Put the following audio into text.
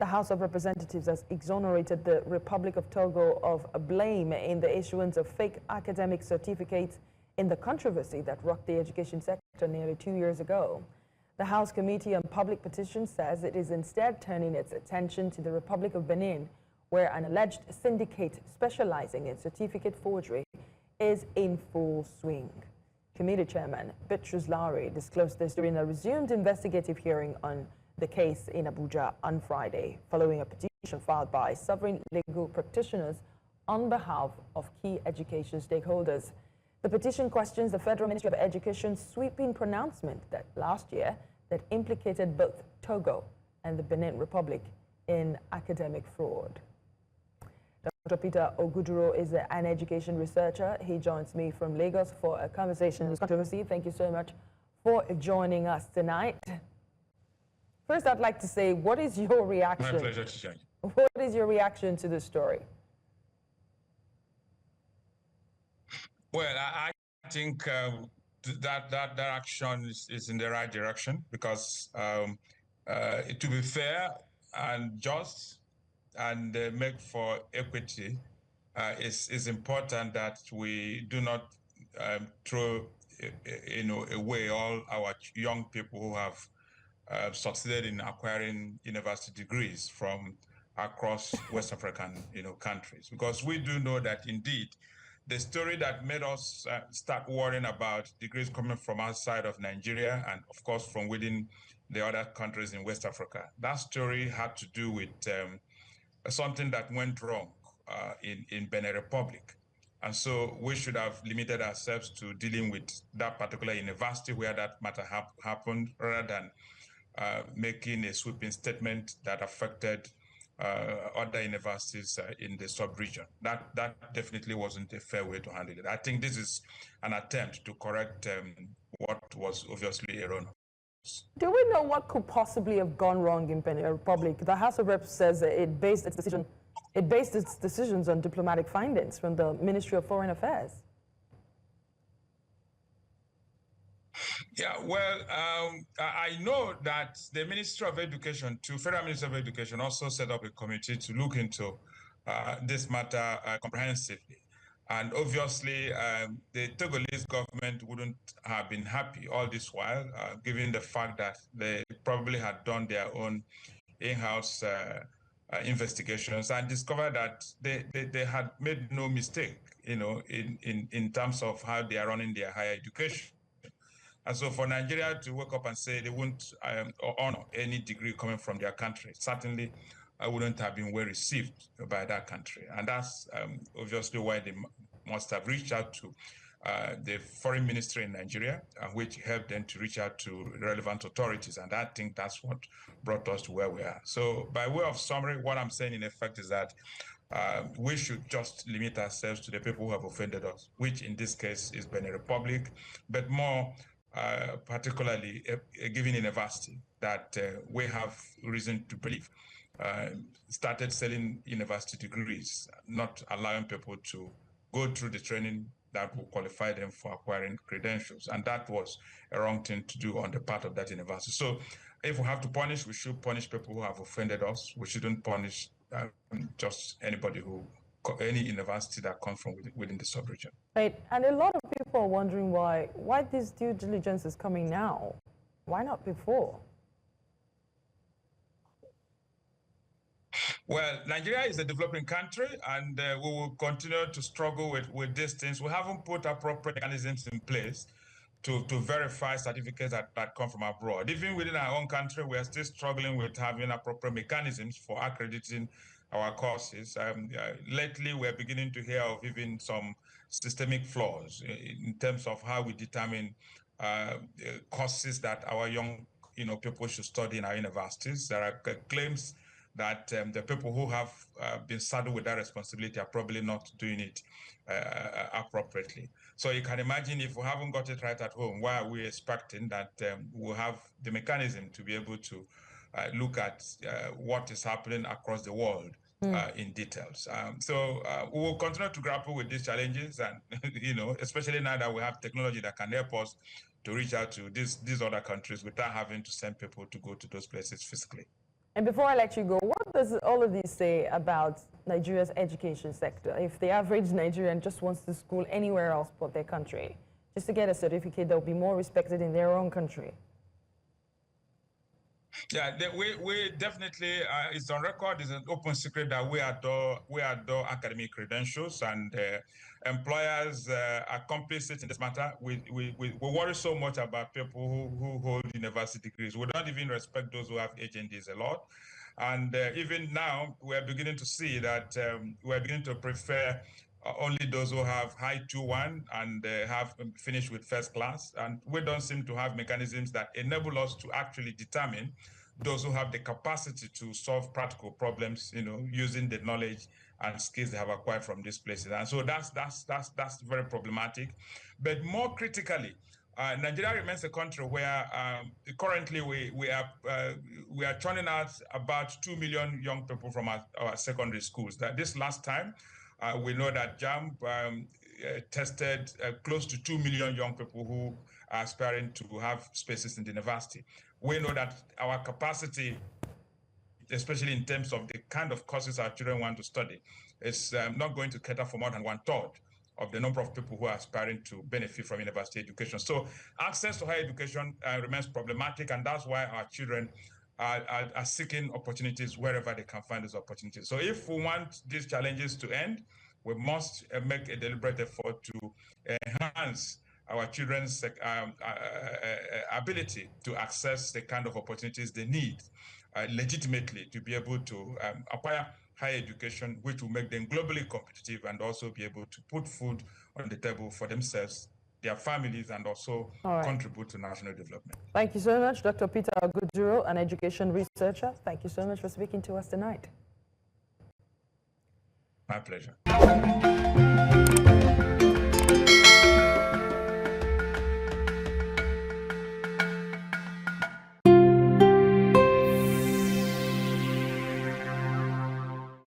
The House of Representatives has exonerated the Republic of Togo of blame in the issuance of fake academic certificates in the controversy that rocked the education sector nearly 2 years ago. The House Committee on Public Petitions says it is instead turning its attention to the Republic of Benin, where an alleged syndicate specializing in certificate forgery is in full swing. Committee Chairman Bitrus Laori disclosed this during a resumed investigative hearing on the case in Abuja on Friday, following a petition filed by sovereign legal practitioners on behalf of key education stakeholders. The petition questions the Federal Ministry of Education's sweeping pronouncement that last year that implicated both Togo and the Benin Republic in academic fraud. Dr. Peter Ogudoro is an education researcher. He joins me from Lagos for a conversation on this controversy. Thank you so much for joining us tonight. First, I'd like to say, what is your reaction? My pleasure to join. What is your reaction to this story? Well, I think that action is in the right direction because to be fair and just and make for equity, it's important that we do not throw away all our young people who have succeeded in acquiring university degrees from across West African countries, because we do know that indeed the story that made us start worrying about degrees coming from outside of Nigeria and of course from within the other countries in West Africa, that story had to do with something that went wrong in Benin Republic. And so we should have limited ourselves to dealing with that particular university where that matter happened, rather than making a sweeping statement that affected other universities in the sub-region. That definitely wasn't a fair way to handle it. I think this is an attempt to correct what was obviously erroneous. Do we know what could possibly have gone wrong in Benin Republic? The House of Reps says that it based its decisions on diplomatic findings from the Ministry of Foreign Affairs. Yeah, well, I know that the Ministry of Education, Federal Ministry of Education, also set up a committee to look into this matter comprehensively. And obviously, the Togolese government wouldn't have been happy all this while, given the fact that they probably had done their own in-house investigations and discovered that they had made no mistake, in terms of how they are running their higher education. And so for Nigeria to wake up and say they won't honor any degree coming from their country, certainly wouldn't have been well received by that country. And that's obviously why they must have reached out to the foreign ministry in Nigeria, which helped them to reach out to relevant authorities. And I think that's what brought us to where we are. So by way of summary, what I'm saying in effect is that we should just limit ourselves to the people who have offended us, which in this case is Benin Republic, but more particularly a given university that we have reason to believe started selling university degrees, not allowing people to go through the training that will qualify them for acquiring credentials. And that was a wrong thing to do on the part of that university. So if we have to punish, we should punish people who have offended us. We shouldn't punish just any university that comes from within the sub-region. Right, and a lot of people are wondering why this due diligence is coming now. Why not before? Well, Nigeria is a developing country, and we will continue to struggle with these things. We haven't put appropriate mechanisms in place to verify certificates that come from abroad. Even within our own country, we are still struggling with having appropriate mechanisms for accrediting our courses. Lately, we're beginning to hear of even some systemic flaws in terms of how we determine courses that our young people should study in our universities. There are claims that the people who have been saddled with that responsibility are probably not doing it appropriately. So you can imagine, if we haven't got it right at home, why are we expecting that we'll have the mechanism to be able to look at what is happening across the world in details? So we will continue to grapple with these challenges, and especially now that we have technology that can help us to reach out to these other countries without having to send people to go to those places physically. And before I let you go, what does all of this say about Nigeria's education sector? If the average Nigerian just wants to school anywhere else but their country, just to get a certificate that will be more respected in their own country? Yeah, we definitely, it's on record, it's an open secret that we adore academic credentials, and employers are complicit in this matter. We worry so much about people who hold university degrees. We don't even respect those who have HNDs a lot. And even now, we're beginning to see that we're beginning to prefer only those who have high 2-1 and have finished with first class. And we don't seem to have mechanisms that enable us to actually determine those who have the capacity to solve practical problems, using the knowledge and skills they have acquired from these places. And so that's very problematic. But more critically, Nigeria remains a country where currently we are churning out about 2 million young people from our secondary schools. This last time, we know that JAMB tested close to 2 million young people who are aspiring to have spaces in the university. We know that our capacity, especially in terms of the kind of courses our children want to study, is not going to cater for more than 1/3 of the number of people who are aspiring to benefit from university education. So access to higher education remains problematic, and that's why our children are seeking opportunities wherever they can find those opportunities. So if we want these challenges to end, we must make a deliberate effort to enhance our children's ability to access the kind of opportunities they need legitimately to be able to acquire higher education, which will make them globally competitive and also be able to put food on the table for themselves, their families, and also contribute to national development. Thank you so much, Dr. Peter Ogudoro, an education researcher. Thank you so much for speaking to us tonight. My pleasure.